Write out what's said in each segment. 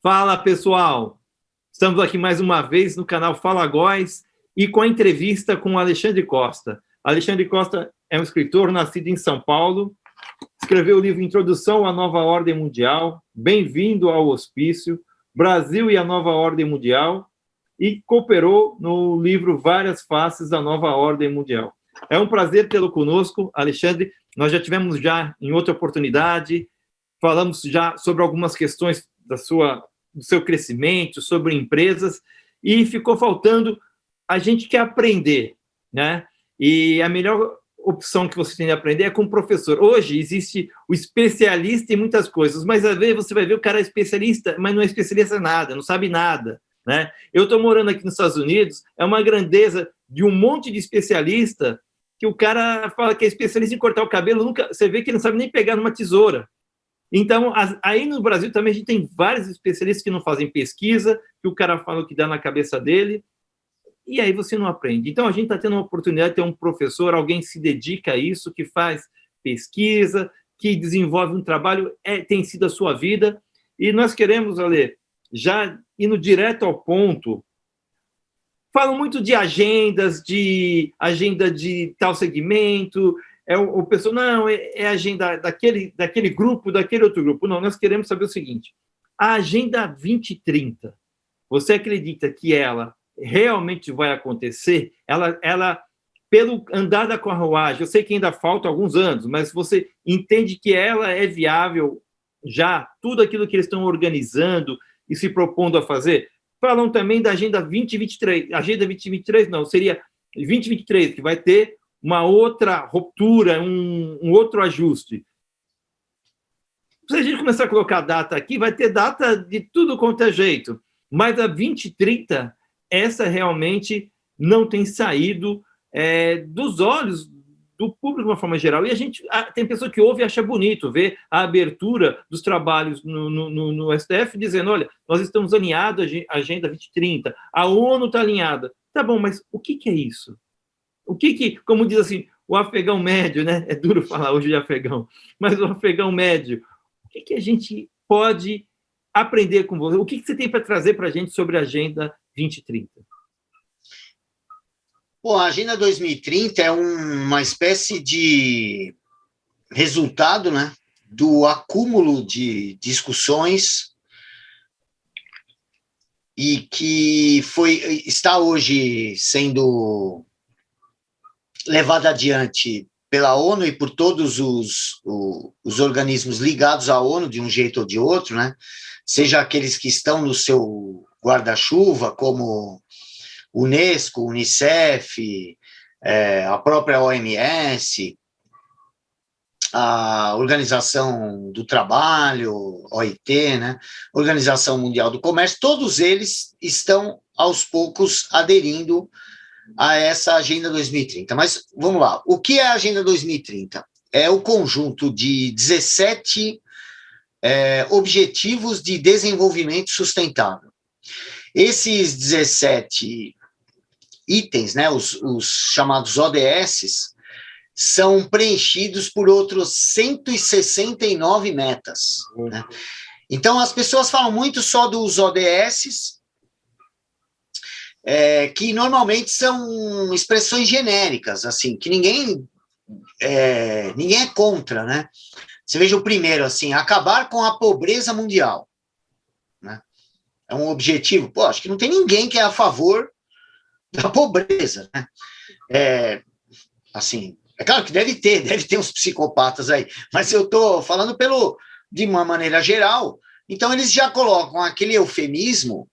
Fala, pessoal! Estamos aqui mais uma vez no canal Fala Góis e com a entrevista com o Alexandre Costa. Alexandre Costa é um escritor nascido em São Paulo, escreveu o livro Introdução à Nova Ordem Mundial, Bem-vindo ao Hospício, Brasil e a Nova Ordem Mundial, e cooperou no livro Várias Faces da Nova Ordem Mundial. É um prazer tê-lo conosco, Alexandre. Nós já tivemos em outra oportunidade, falamos já sobre algumas questões do seu crescimento, sobre empresas, e ficou faltando a gente quer aprender, né? E a melhor opção que você tem de aprender é com o professor. Hoje existe o especialista em muitas coisas, mas às vezes você vai ver o cara é especialista, mas não é especialista em nada, não sabe nada, né? Eu estou morando aqui nos Estados Unidos, é uma grandeza de um monte de especialista que o cara fala que é especialista em cortar o cabelo, você vê que ele não sabe nem pegar numa tesoura. Então, aí no Brasil também a gente tem vários especialistas que não fazem pesquisa, que o cara fala o que dá na cabeça dele, e aí você não aprende. Então, a gente está tendo a oportunidade de ter um professor, alguém que se dedica a isso, que faz pesquisa, que desenvolve um trabalho, tem sido a sua vida, e nós queremos, Ale, já indo direto ao ponto. Falam muito de agendas, de agenda de tal segmento, o pessoal, não, é agenda daquele grupo, daquele outro grupo. Não, nós queremos saber o seguinte, a Agenda 2030, você acredita que ela realmente vai acontecer? Ela pelo andar da carruagem, eu sei que ainda falta alguns anos, mas você entende que ela é viável já, tudo aquilo que eles estão organizando e se propondo a fazer? Falam também da Agenda 2023, Agenda 2023 não, seria 2023, que vai ter uma outra ruptura, um outro ajuste. Se a gente começar a colocar data aqui, vai ter data de tudo quanto é jeito, mas a 2030, essa realmente não tem saído dos olhos do público de uma forma geral. E a gente tem pessoa que ouve e acha bonito ver a abertura dos trabalhos no STF dizendo, olha, nós estamos alinhados à Agenda 2030, a ONU está alinhada. Tá bom, mas o que é isso? O que, como diz assim, o afegão médio, né? É duro falar hoje de afegão, mas o afegão médio, o que a gente pode aprender com você? O que você tem para trazer para a gente sobre a Agenda 2030? Bom, a Agenda 2030 é uma espécie de resultado, né, do acúmulo de discussões e que está hoje sendo levada adiante pela ONU e por todos os organismos ligados à ONU, de um jeito ou de outro, né? Seja aqueles que estão no seu guarda-chuva, como Unesco, Unicef, a própria OMS, a Organização do Trabalho, OIT, né? Organização Mundial do Comércio, todos eles estão, aos poucos, aderindo a essa Agenda 2030. Mas, vamos lá, o que é a Agenda 2030? É o conjunto de 17 Objetivos de Desenvolvimento Sustentável. Esses 17 itens, né, os chamados ODS, são preenchidos por outros 169 metas. Né? Então, as pessoas falam muito só dos ODS, que normalmente são expressões genéricas, assim, que ninguém é contra, né? Você veja o primeiro, assim, acabar com a pobreza mundial. Né? É um objetivo. Pô, acho que não tem ninguém que é a favor da pobreza, né? Assim, é claro que deve ter uns psicopatas aí, mas eu estou falando de uma maneira geral. Então, eles já colocam aquele eufemismo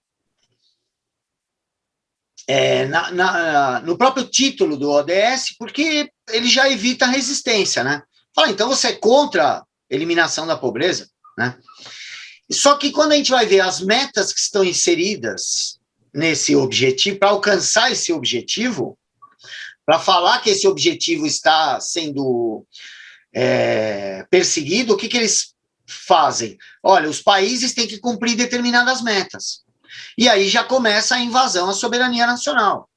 no próprio título do ODS, porque ele já evita a resistência, né? Fala, então você é contra a eliminação da pobreza, né? Só que quando a gente vai ver as metas que estão inseridas nesse objetivo, para alcançar esse objetivo, para falar que esse objetivo está sendo perseguido, o que eles fazem? Olha, os países têm que cumprir determinadas metas. E aí já começa a invasão à soberania nacional.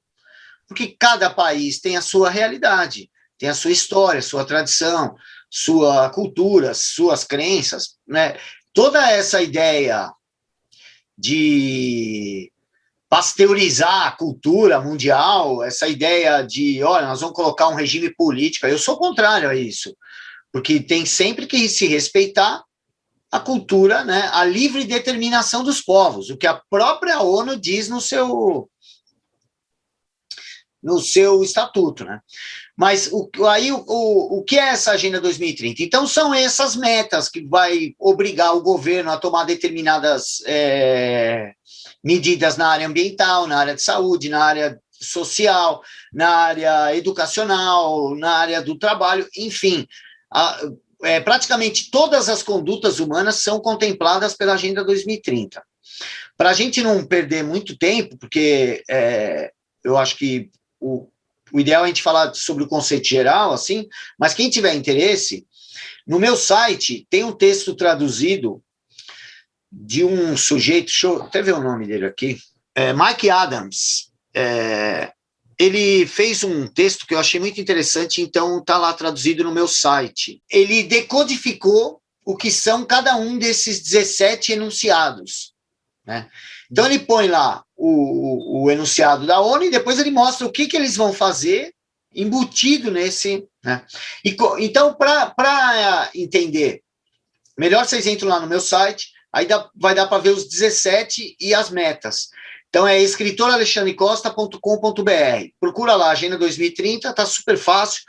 Porque cada país tem a sua realidade, tem a sua história, sua tradição, sua cultura, suas crenças, né? Toda essa ideia de pasteurizar a cultura mundial, essa ideia de, olha, nós vamos colocar um regime político. Eu sou contrário a isso, porque tem sempre que se respeitar a cultura, né, a livre determinação dos povos, o que a própria ONU diz no seu estatuto, né? Mas o que é essa Agenda 2030? Então, são essas metas que vai obrigar o governo a tomar determinadas medidas na área ambiental, na área de saúde, na área social, na área educacional, na área do trabalho, enfim, praticamente todas as condutas humanas são contempladas pela Agenda 2030. Para a gente não perder muito tempo, porque eu acho que o ideal é a gente falar sobre o conceito geral, assim, mas quem tiver interesse, no meu site tem um texto traduzido de um sujeito, deixa eu até ver o nome dele aqui, Mike Adams. Ele fez um texto que eu achei muito interessante, então está lá traduzido no meu site. Ele decodificou o que são cada um desses 17 enunciados, né? Então ele põe lá o enunciado da ONU e depois ele mostra o que eles vão fazer embutido nesse, né? Então, para entender, melhor vocês entram lá no meu site, aí vai dar para ver os 17 e as metas. Então é escritoralexandrecosta.com.br. Procura lá, Agenda 2030, tá super fácil.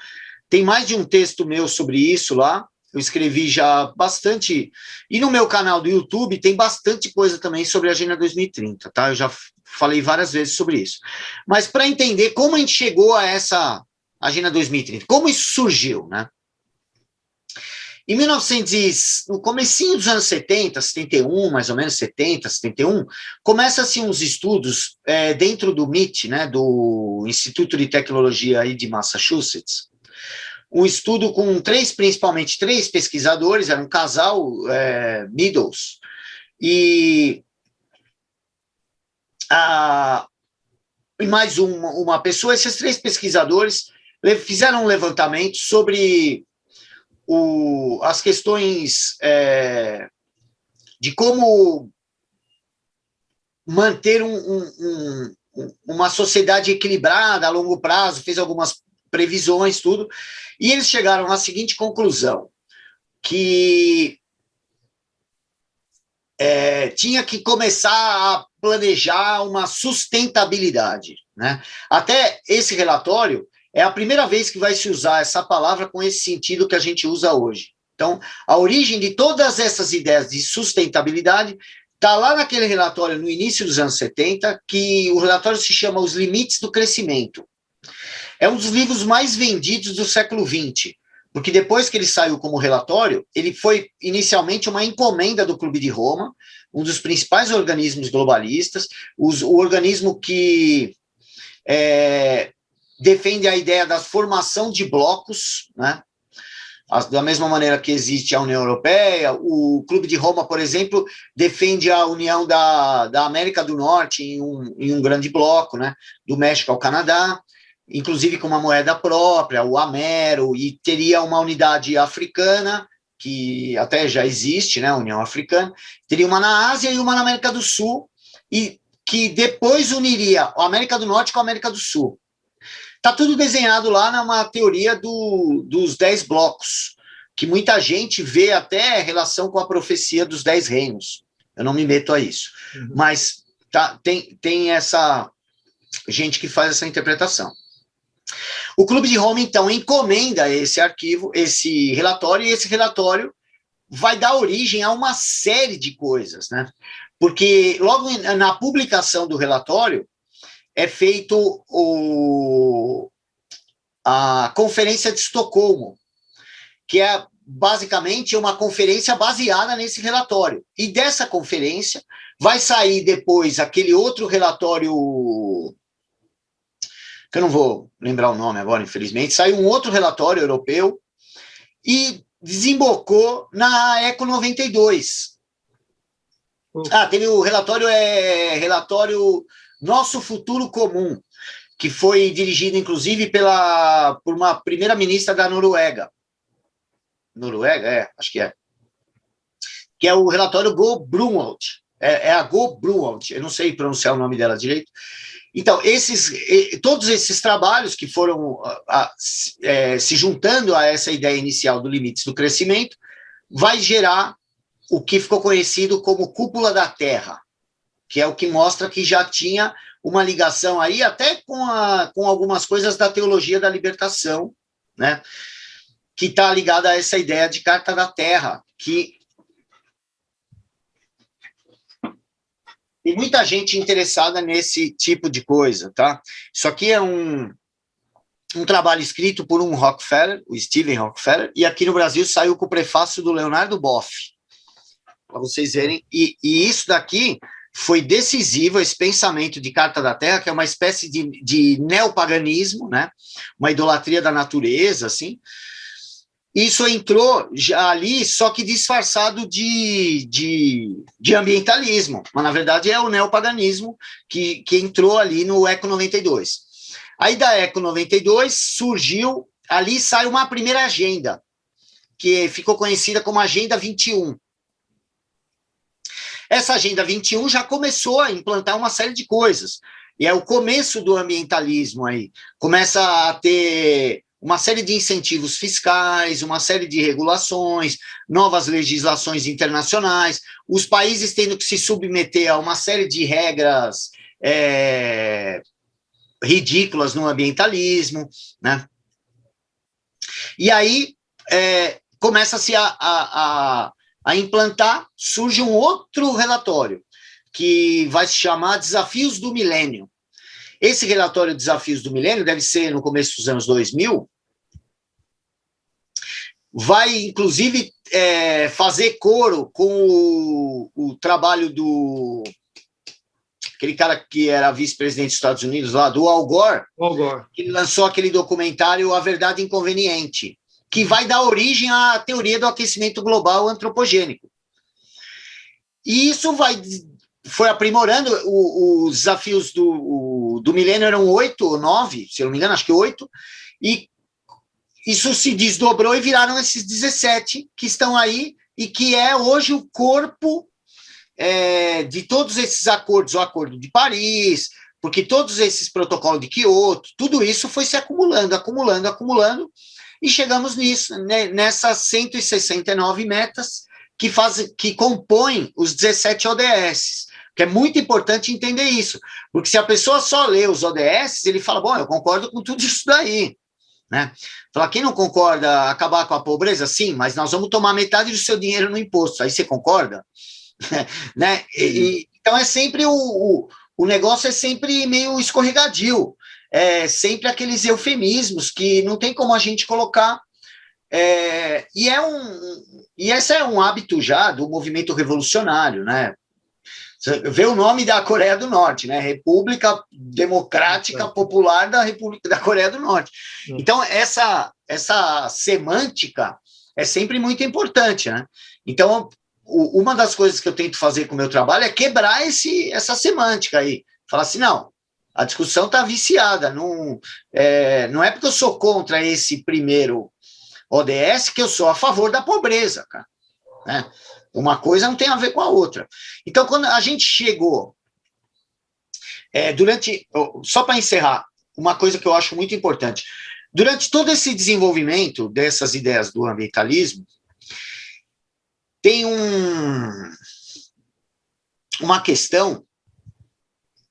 Tem mais de um texto meu sobre isso lá. Eu escrevi já bastante. E no meu canal do YouTube tem bastante coisa também sobre a Agenda 2030, tá? Eu já falei várias vezes sobre isso. Mas para entender como a gente chegou a essa Agenda 2030, como isso surgiu, né? Em 1900, no comecinho dos anos 70, 71, mais ou menos 70, 71, começa-se uns estudos dentro do MIT, né, do Instituto de Tecnologia aí de Massachusetts, um estudo com principalmente três pesquisadores, era um casal, Meadows, e mais uma pessoa. Esses três pesquisadores fizeram um levantamento sobre as questões de como manter uma sociedade equilibrada a longo prazo, fez algumas previsões, tudo, e eles chegaram à seguinte conclusão, que tinha que começar a planejar uma sustentabilidade, né? Até esse relatório é a primeira vez que vai se usar essa palavra com esse sentido que a gente usa hoje. Então, a origem de todas essas ideias de sustentabilidade está lá naquele relatório no início dos anos 70, que o relatório se chama Os Limites do Crescimento. É um dos livros mais vendidos do século XX, porque depois que ele saiu como relatório, ele foi inicialmente uma encomenda do Clube de Roma, um dos principais organismos globalistas, o organismo que defende a ideia da formação de blocos, né? Da mesma maneira que existe a União Europeia, o Clube de Roma, por exemplo, defende a união da América do Norte em um grande bloco, né? Do México ao Canadá, inclusive com uma moeda própria, o Amero, e teria uma unidade africana, que até já existe, né, a União Africana, teria uma na Ásia e uma na América do Sul, e que depois uniria a América do Norte com a América do Sul. Está tudo desenhado lá numa teoria dos 10 blocos, que muita gente vê até relação com a profecia dos 10 reinos. Eu não me meto a isso. Mas tem essa gente que faz essa interpretação. O Clube de Roma, então, encomenda esse arquivo, esse relatório, e esse relatório vai dar origem a uma série de coisas, né? Porque logo na publicação do relatório é feito a Conferência de Estocolmo, que é basicamente uma conferência baseada nesse relatório. E dessa conferência vai sair depois aquele outro relatório, que eu não vou lembrar o nome agora, infelizmente, saiu um outro relatório europeu e desembocou na Eco 92. Teve o relatório Nosso Futuro Comum, que foi dirigido, inclusive, por uma primeira-ministra da Noruega. Noruega? Acho que é. Que é o relatório Go Brunwald. é a Go Brewald, eu não sei pronunciar o nome dela direito. Então, todos esses trabalhos que foram se juntando a essa ideia inicial do limites do crescimento, vai gerar o que ficou conhecido como cúpula da Terra, que é o que mostra que já tinha uma ligação aí até com algumas coisas da teologia da libertação, né? Que está ligada a essa ideia de Carta da Terra, que tem muita gente interessada nesse tipo de coisa, tá? Isso aqui é um trabalho escrito por um Rockefeller, o Stephen Rockefeller, e aqui no Brasil saiu com o prefácio do Leonardo Boff, para vocês verem. E isso daqui foi decisivo, esse pensamento de Carta da Terra, que é uma espécie de neopaganismo, né? Uma idolatria da natureza, assim. Isso entrou já ali, só que disfarçado de ambientalismo, mas na verdade é o neopaganismo que entrou ali no Eco 92. Aí da Eco 92 surgiu, ali sai uma primeira agenda, que ficou conhecida como Agenda 21. Essa Agenda 21 já começou a implantar uma série de coisas, e é o começo do ambientalismo aí, começa a ter uma série de incentivos fiscais, uma série de regulações, novas legislações internacionais, os países tendo que se submeter a uma série de regras ridículas no ambientalismo, né? E aí começa-se a implantar, surge um outro relatório, que vai se chamar Desafios do Milênio. Esse relatório Desafios do Milênio deve ser no começo dos anos 2000, vai, inclusive, fazer coro com o trabalho aquele cara que era vice-presidente dos Estados Unidos, lá, do Al Gore, que lançou aquele documentário A Verdade Inconveniente, que vai dar origem à teoria do aquecimento global antropogênico. E isso foi aprimorando. Os desafios do milênio eram 8 ou 9, se eu não me engano, acho que 8, e isso se desdobrou e viraram esses 17 que estão aí e que é hoje o corpo de todos esses acordos, o Acordo de Paris, porque todos esses protocolos de Kyoto, tudo isso foi se acumulando, e chegamos nisso, né, nessas 169 metas que compõem os 17 ODS, que é muito importante entender isso, porque se a pessoa só lê os ODS, ele fala, bom, eu concordo com tudo isso daí, né? Fala, quem não concorda acabar com a pobreza? Sim, mas nós vamos tomar metade do seu dinheiro no imposto, aí você concorda? Né? Então é sempre o negócio é sempre meio escorregadio, é sempre aqueles eufemismos que não tem como a gente colocar, e esse é um hábito já do movimento revolucionário, né? Vê o nome da Coreia do Norte, né? República Democrática Popular da República da Coreia do Norte. Então, essa semântica é sempre muito importante, né? Então, uma das coisas que eu tento fazer com o meu trabalho é quebrar essa semântica aí. Falar assim, não, a discussão está viciada. Não é porque eu sou contra esse primeiro ODS que eu sou a favor da pobreza, cara, né? Uma coisa não tem a ver com a outra. Então, quando a gente chegou, só para encerrar, uma coisa que eu acho muito importante, durante todo esse desenvolvimento dessas ideias do ambientalismo, tem uma questão,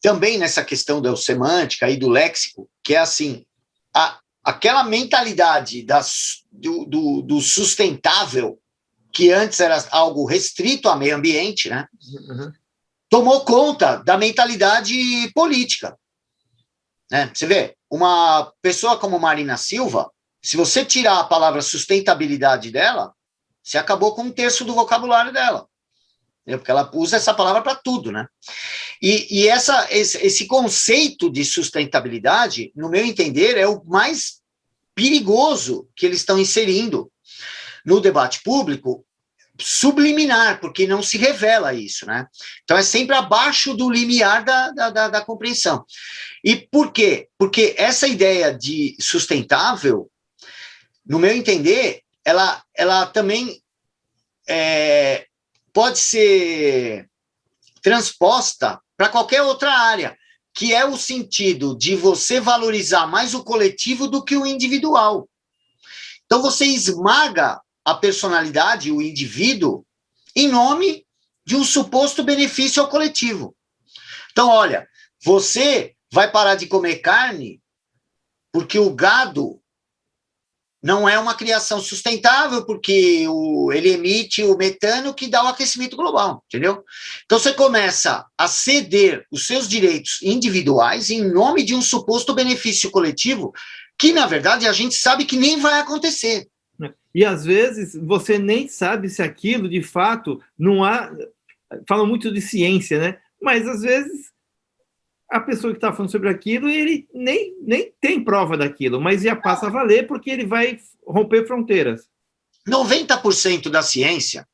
também nessa questão da semântica e do léxico, que é assim, aquela mentalidade do sustentável, que antes era algo restrito ao meio ambiente, né? Uhum. Tomou conta da mentalidade política, né? Você vê, uma pessoa como Marina Silva, se você tirar a palavra sustentabilidade dela, você acabou com 1/3 do vocabulário dela, né? Porque ela usa essa palavra para tudo, né? E esse conceito de sustentabilidade, no meu entender, é o mais perigoso que eles estão inserindo no debate público, subliminar, porque não se revela isso, né? Então é sempre abaixo do limiar da compreensão. E por quê? Porque essa ideia de sustentável, no meu entender, ela também pode ser transposta para qualquer outra área, que é o sentido de você valorizar mais o coletivo do que o individual. Então, você esmaga a personalidade, o indivíduo, em nome de um suposto benefício ao coletivo. Então, olha, você vai parar de comer carne porque o gado não é uma criação sustentável, porque ele emite o metano que dá o aquecimento global, entendeu? Então, você começa a ceder os seus direitos individuais em nome de um suposto benefício coletivo que, na verdade, a gente sabe que nem vai acontecer. E, às vezes, você nem sabe se aquilo, de fato, não há... Falam muito de ciência, né? Mas, às vezes, a pessoa que está falando sobre aquilo, ele nem tem prova daquilo, mas já passa a valer porque ele vai romper fronteiras. 90% da ciência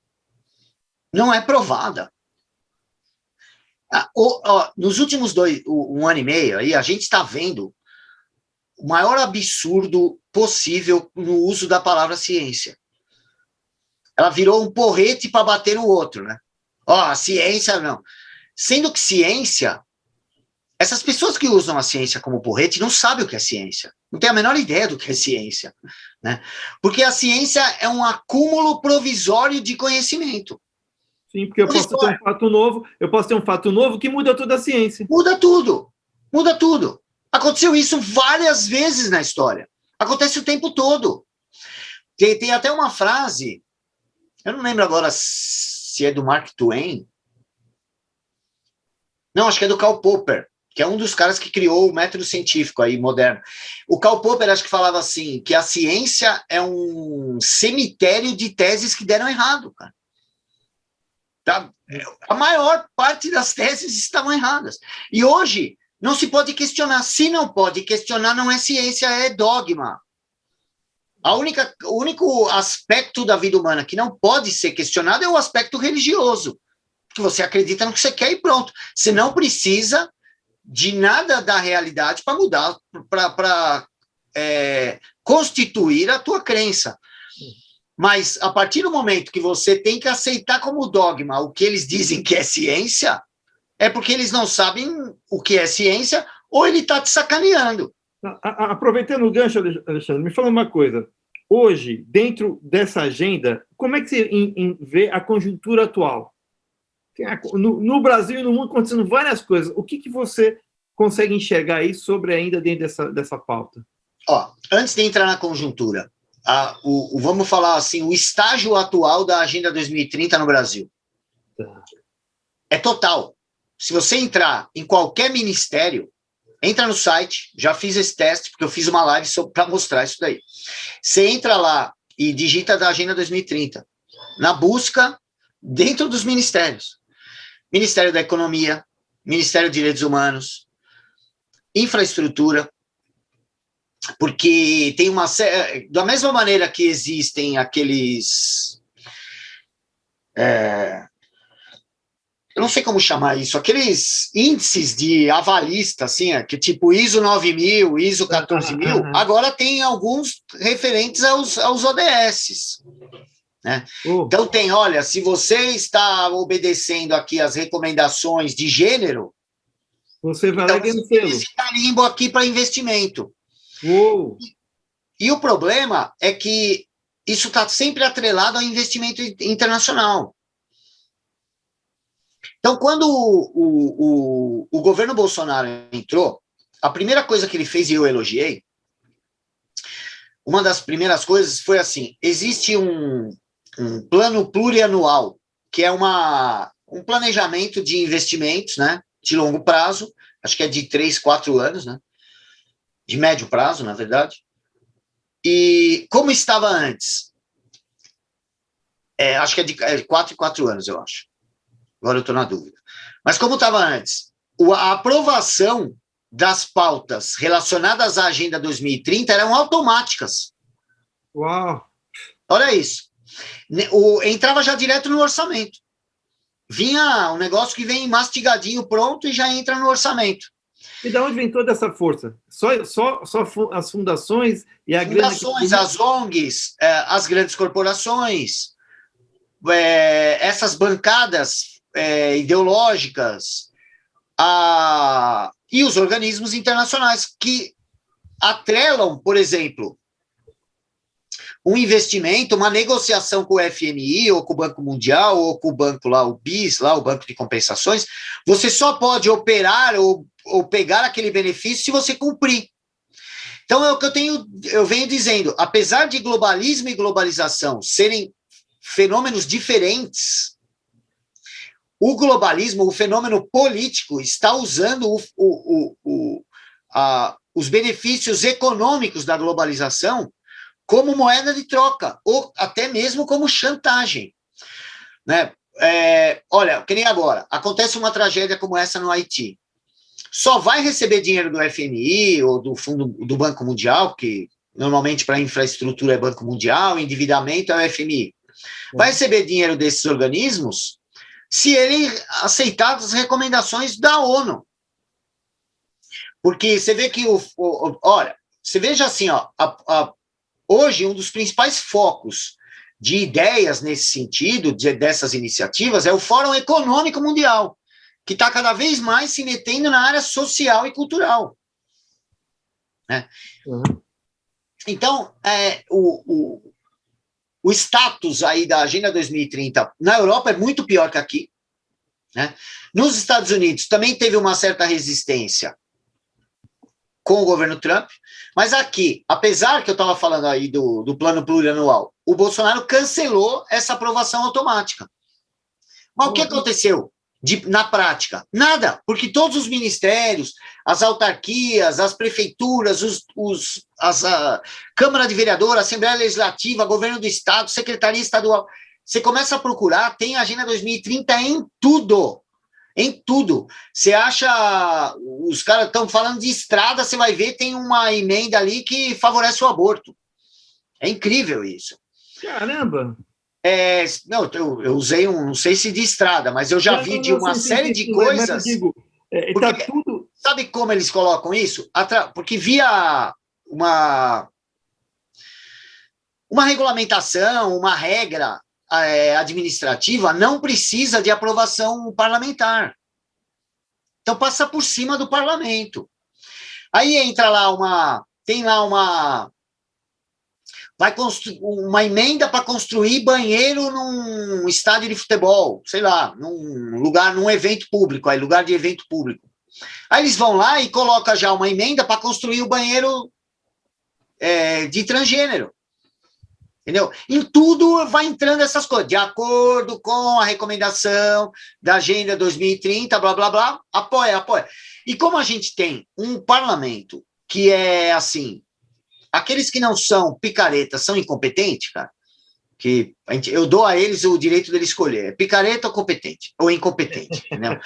não é provada. Nos últimos um ano e meio, aí, a gente está vendo o maior absurdo possível no uso da palavra ciência. Ela virou um porrete para bater no outro, né? A ciência não. Sendo que ciência, essas pessoas que usam a ciência como porrete não sabem o que é ciência. Não tem a menor ideia do que é ciência, né? Porque a ciência é um acúmulo provisório de conhecimento. Sim, porque eu posso ter um fato novo que muda toda a ciência. Muda tudo. Muda tudo. Aconteceu isso várias vezes na história. Acontece o tempo todo. Tem até uma frase, eu não lembro agora se é do Mark Twain. Não, acho que é do Karl Popper, que é um dos caras que criou o método científico aí moderno. O Karl Popper acho que falava assim, que a ciência é um cemitério de teses que deram errado, cara. Tá? A maior parte das teses estavam erradas. E hoje não se pode questionar. Se não pode questionar, não é ciência, é dogma. O único aspecto da vida humana que não pode ser questionado é o aspecto religioso. Que você acredita no que você quer e pronto. Você não precisa de nada da realidade para mudar, para constituir a tua crença. Mas, a partir do momento que você tem que aceitar como dogma o que eles dizem que é ciência, é porque eles não sabem o que é ciência ou ele está te sacaneando. Aproveitando o gancho, Alexandre, me fala uma coisa. Hoje, dentro dessa agenda, como é que você vê a conjuntura atual? No Brasil e no mundo acontecendo várias coisas. O que você consegue enxergar aí sobre ainda dentro dessa pauta? Antes de entrar na conjuntura, vamos falar assim, o estágio atual da Agenda 2030 no Brasil. Tá. É total. Se você entrar em qualquer ministério, entra no site, já fiz esse teste, porque eu fiz uma live para mostrar isso daí. Você entra lá e digita da Agenda 2030, na busca dentro dos ministérios. Ministério da Economia, Ministério de Direitos Humanos, Infraestrutura, porque tem da mesma maneira que existem aqueles... eu não sei como chamar isso, aqueles índices de avalista, assim, que tipo ISO 9000, ISO 14000, agora tem alguns referentes aos ODS, né? Então tem, olha, se você está obedecendo aqui as recomendações de gênero, você vai lá ganhando selo. Esse carimbo aqui para investimento. E o problema é que isso está sempre atrelado ao investimento internacional. Então, quando o governo Bolsonaro entrou, a primeira coisa que ele fez, e eu elogiei, uma das primeiras coisas foi assim, existe um plano plurianual, que é um planejamento de investimentos, né, de longo prazo, acho que é de 3, 4 anos, né, de médio prazo, na verdade. E como estava antes? Acho que é de 4 em 4 anos, eu acho. Agora eu estou na dúvida. Mas como estava antes? A aprovação das pautas relacionadas à Agenda 2030 eram automáticas. Uau! Olha isso. Entrava já direto no orçamento. Vinha um negócio que vem mastigadinho, pronto, e já entra no orçamento. E de onde vem toda essa força? Só as fundações e a fundações, as ONGs, as grandes corporações, essas bancadas ideológicas, e os organismos internacionais que atrelam, por exemplo, um investimento, uma negociação com o FMI, ou com o Banco Mundial, ou com o banco lá, o BIS, lá, o Banco de Compensações, você só pode operar ou pegar aquele benefício se você cumprir. Então, é o que eu venho dizendo, apesar de globalismo e globalização serem fenômenos diferentes, o globalismo, o fenômeno político, está usando os benefícios econômicos da globalização como moeda de troca, ou até mesmo como chantagem. Né? Olha, que nem agora, acontece uma tragédia como essa no Haiti. Só vai receber dinheiro do FMI ou do Fundo do Banco Mundial, que normalmente para infraestrutura é Banco Mundial, endividamento é o FMI. Vai receber dinheiro desses organismos se ele aceitar as recomendações da ONU. Porque você vê que olha, você veja assim, ó, hoje um dos principais focos de ideias nesse sentido, dessas iniciativas, é o Fórum Econômico Mundial, que está cada vez mais se metendo na área social e cultural. Né? Uhum. Então, o status aí da Agenda 2030 na Europa é muito pior que aqui. Né? Nos Estados Unidos também teve uma certa resistência com o governo Trump, mas aqui, apesar que eu estava falando aí do plano plurianual, o Bolsonaro cancelou essa aprovação automática. Mas o que aconteceu na prática? Nada, porque todos os ministérios, as autarquias, as prefeituras, a Câmara de Vereadores, Assembleia Legislativa, Governo do Estado, Secretaria Estadual, você começa a procurar, tem a Agenda 2030 em tudo. Em tudo. Você acha, os caras estão falando de estrada, você vai ver, tem uma emenda ali que favorece o aborto. É incrível isso. Caramba! Não, eu usei não sei se de estrada, mas eu já vi de uma série de coisas. Mas eu digo, tá tudo... Sabe como eles colocam isso? Porque via uma regulamentação, uma regra administrativa, não precisa de aprovação parlamentar. Então passa por cima do parlamento. Aí entra lá vai construir uma emenda para construir banheiro num estádio de futebol, sei lá, num evento público, lugar de evento público. Aí eles vão lá e colocam já uma emenda para construir o banheiro de transgênero. Entendeu? Em tudo vai entrando essas coisas, de acordo com a recomendação da Agenda 2030, blá, blá, blá, apoia. E como a gente tem um parlamento que é assim, aqueles que não são picaretas são incompetentes, cara, que eu dou a eles o direito de escolher, picareta ou competente, ou incompetente, entendeu?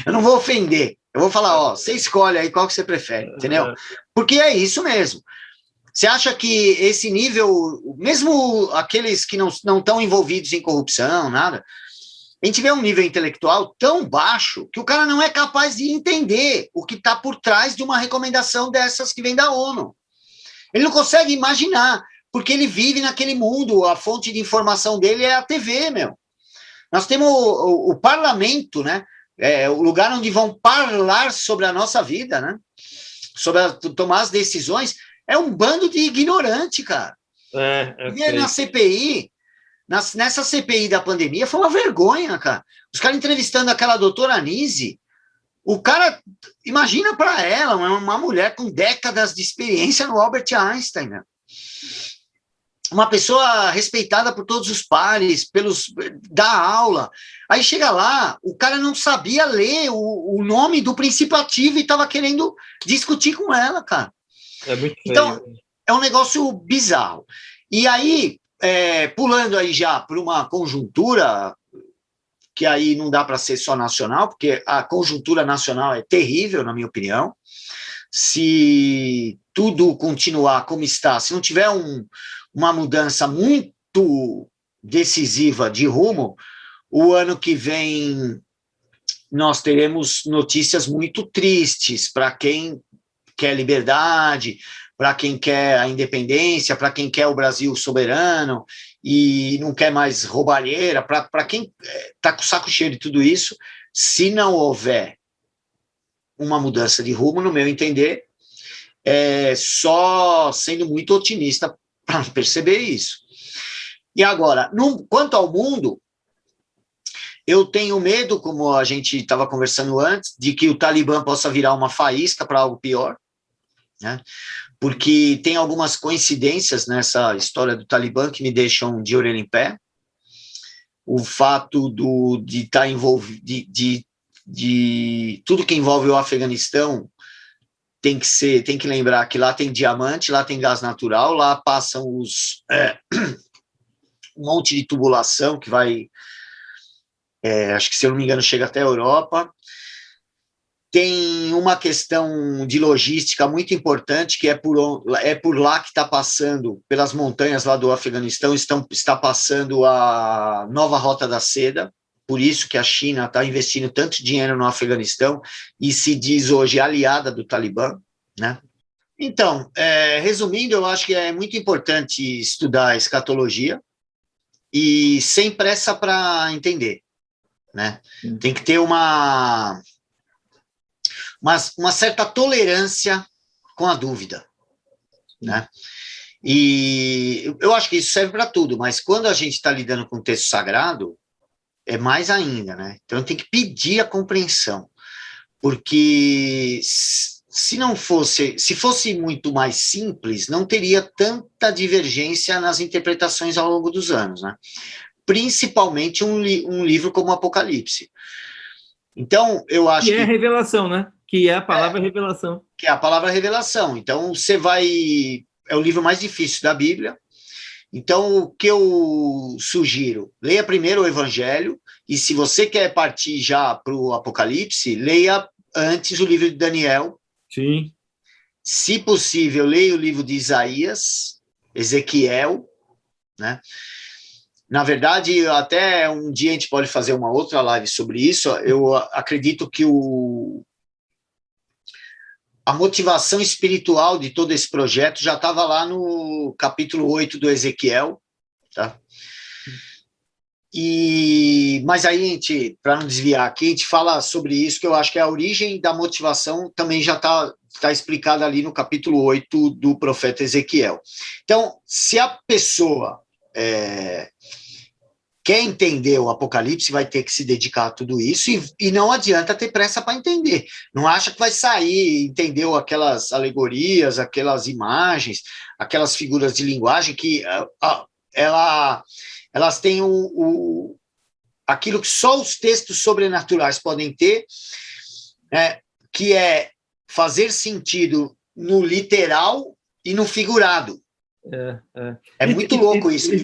Eu não vou ofender, eu vou falar, você escolhe aí qual que você prefere, entendeu? Porque é isso mesmo. Você acha que esse nível, mesmo aqueles que não estão envolvidos em corrupção, nada, a gente vê um nível intelectual tão baixo que o cara não é capaz de entender o que está por trás de uma recomendação dessas que vem da ONU. Ele não consegue imaginar, porque ele vive naquele mundo, a fonte de informação dele é a TV, meu. Nós temos o parlamento, né? O lugar onde vão falar sobre a nossa vida, né? Sobre tomar as decisões. É um bando de ignorante, cara. Na CPI, nessa CPI da pandemia, foi uma vergonha, cara. Os caras entrevistando aquela doutora Anise, o cara, imagina para ela, uma mulher com décadas de experiência no Albert Einstein, né? Uma pessoa respeitada por todos os pares, da aula. Aí chega lá, o cara não sabia ler o nome do princípio ativo e estava querendo discutir com ela, cara. Então, é um negócio bizarro. E aí, pulando aí já para uma conjuntura, que aí não dá para ser só nacional, porque a conjuntura nacional é terrível, na minha opinião. Se tudo continuar como está, se não tiver uma mudança muito decisiva de rumo, o ano que vem nós teremos notícias muito tristes para quem quer liberdade, para quem quer a independência, para quem quer o Brasil soberano, e não quer mais roubalheira, para quem está com o saco cheio de tudo isso, se não houver uma mudança de rumo, no meu entender, só sendo muito otimista para perceber isso. E agora, quanto ao mundo, eu tenho medo, como a gente estava conversando antes, de que o Talibã possa virar uma faísca para algo pior, né? Porque tem algumas coincidências nessa história do Talibã que me deixam de orelha em pé. O fato de estar envolvido, de tudo que envolve o Afeganistão, tem que lembrar que lá tem diamante, lá tem gás natural, lá passam um monte de tubulação que vai, acho que, se eu não me engano, chega até a Europa. Tem uma questão de logística muito importante, que é por lá que está passando, pelas montanhas lá do Afeganistão, está passando a nova Rota da Seda, por isso que a China está investindo tanto dinheiro no Afeganistão e se diz hoje aliada do Talibã, né? Então, resumindo, eu acho que é muito importante estudar a escatologia e sem pressa para entender, né? Tem que ter uma certa tolerância com a dúvida, né? E eu acho que isso serve para tudo, mas quando a gente está lidando com o texto sagrado, é mais ainda, né? Então tem que pedir a compreensão, porque se fosse muito mais simples, não teria tanta divergência nas interpretações ao longo dos anos, né? Principalmente um livro como Apocalipse. Então, eu acho que... é revelação, né? Que é a palavra revelação. Que é a palavra revelação. Então, você vai... É o livro mais difícil da Bíblia. Então, o que eu sugiro? Leia primeiro o Evangelho, e se você quer partir já para o Apocalipse, leia antes o livro de Daniel. Sim. Se possível, leia o livro de Isaías, Ezequiel, né? Na verdade, até um dia a gente pode fazer uma outra live sobre isso. Eu acredito que a motivação espiritual de todo esse projeto já estava lá no capítulo 8 do Ezequiel, tá? Mas aí, para não desviar aqui, a gente fala sobre isso, que eu acho que a origem da motivação também já está explicada ali no capítulo 8 do profeta Ezequiel. Então, se a pessoa quer entender o Apocalipse, vai ter que se dedicar a tudo isso, e não adianta ter pressa para entender. Não acha que vai sair, entendeu, aquelas alegorias, aquelas imagens, aquelas figuras de linguagem que elas têm aquilo que só os textos sobrenaturais podem ter, que é fazer sentido no literal e no figurado. É muito louco isso. E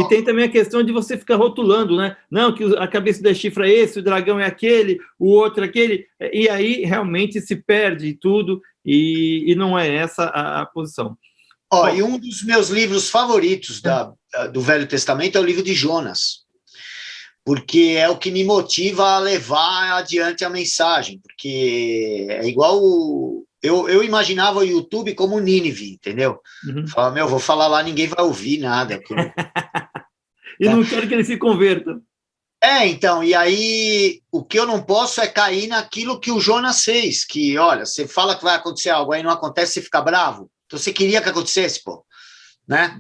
tem também a questão de você ficar rotulando, né? Não, que a cabeça da chifra é esse, o dragão é aquele, o outro é aquele, e aí realmente se perde tudo, e não é essa a posição. Bom, e um dos meus livros favoritos do Velho Testamento é o livro de Jonas, porque é o que me motiva a levar adiante a mensagem, porque é igual eu imaginava o YouTube como Nínive, entendeu? Uhum. Falava, vou falar lá, ninguém vai ouvir nada. E não quero que ele se converta. Então, e aí o que eu não posso é cair naquilo que o Jonas fez, que, olha, você fala que vai acontecer algo, aí não acontece, você fica bravo. Então você queria que acontecesse, pô, né?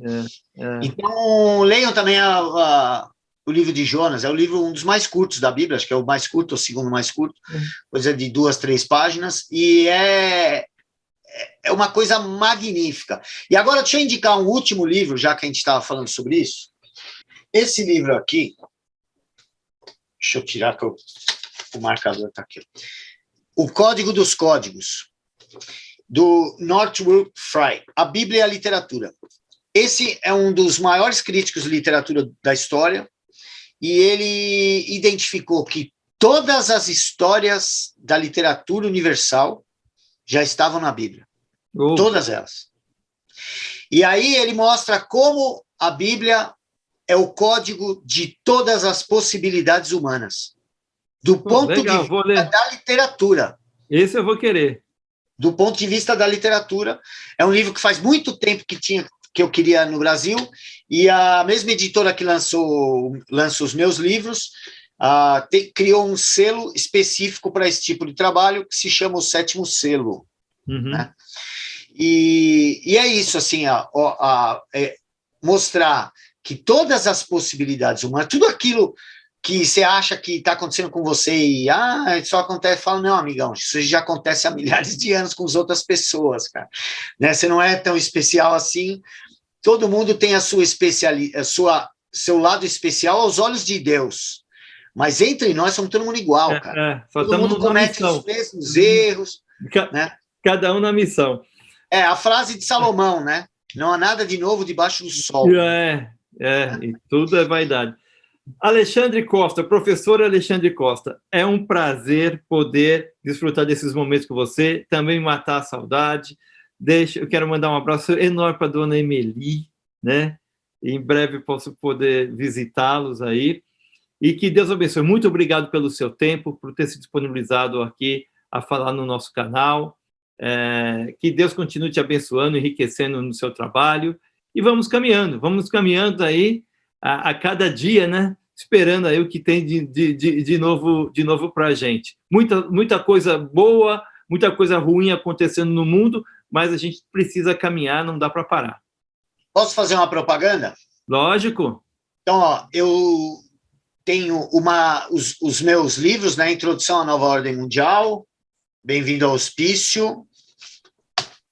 Então, leiam também o livro de Jonas, é o livro, um dos mais curtos da Bíblia, acho que é o mais curto, o segundo mais curto, coisa de 2, 3 páginas, e é uma coisa magnífica. E agora deixa eu indicar um último livro, já que a gente estava falando sobre isso. Esse livro aqui, deixa eu tirar que o marcador está aqui. O Código dos Códigos, do Northrop Frye, A Bíblia e a Literatura. Esse é um dos maiores críticos de literatura da história, e ele identificou que todas as histórias da literatura universal já estavam na Bíblia. Todas elas. E aí ele mostra como a Bíblia é o código de todas as possibilidades humanas. Do ponto de vista da literatura. Esse eu vou querer. Do ponto de vista da literatura, é um livro que faz muito tempo que tinha que eu queria no Brasil, e a mesma editora que lança os meus livros criou um selo específico para esse tipo de trabalho, que se chama o Sétimo Selo. Uhum. Né? E é isso, assim, mostrar que todas as possibilidades humanas, tudo aquilo que você acha que está acontecendo com você e só acontece, fala, não, amigão, isso já acontece há milhares de anos com as outras pessoas, cara. Né? Você não é tão especial assim, todo mundo tem seu lado especial aos olhos de Deus, mas entre nós somos todo mundo igual, cara. Todo mundo comete os mesmos erros, né? Cada um na missão. A frase de Salomão, né? Não há nada de novo debaixo do sol. E tudo é vaidade. Alexandre Costa, professor Alexandre Costa, é um prazer poder desfrutar desses momentos com você, também matar a saudade. Eu quero mandar um abraço enorme para a dona Emeli, né? Em breve posso poder visitá-los aí. E que Deus abençoe. Muito obrigado pelo seu tempo, por ter se disponibilizado aqui a falar no nosso canal. Que Deus continue te abençoando, enriquecendo no seu trabalho. E vamos caminhando aí a cada dia, né? Esperando aí o que tem de novo para a gente. Muita coisa boa, muita coisa ruim acontecendo no mundo, mas a gente precisa caminhar, não dá para parar. Posso fazer uma propaganda? Lógico. Então, eu tenho os meus livros, né? Introdução à Nova Ordem Mundial, Bem-vindo ao Hospício,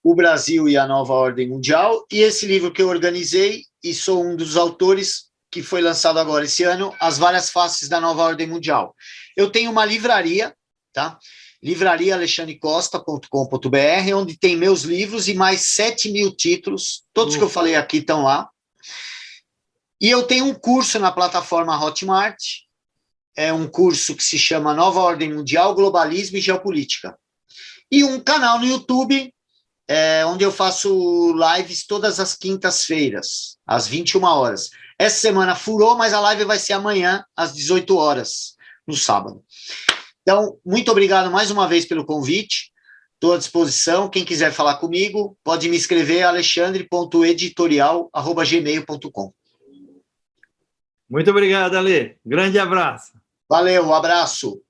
O Brasil e a Nova Ordem Mundial, e esse livro que eu organizei, e sou um dos autores, que foi lançado agora esse ano, As Várias Faces da Nova Ordem Mundial. Eu tenho uma livraria, tá? livrariaalexandrecosta.com.br, onde tem meus livros e mais 7.000 títulos, todos que eu falei aqui estão lá. E eu tenho um curso na plataforma Hotmart, é um curso que se chama Nova Ordem Mundial, Globalismo e Geopolítica. E um canal no YouTube, onde eu faço lives todas as quintas-feiras, às 21 horas. Essa semana furou, mas a live vai ser amanhã, às 18 horas, no sábado. Então, muito obrigado mais uma vez pelo convite. Estou à disposição. Quem quiser falar comigo, pode me escrever alexandre.editorial@gmail.com. Muito obrigado, Ale. Grande abraço. Valeu, um abraço.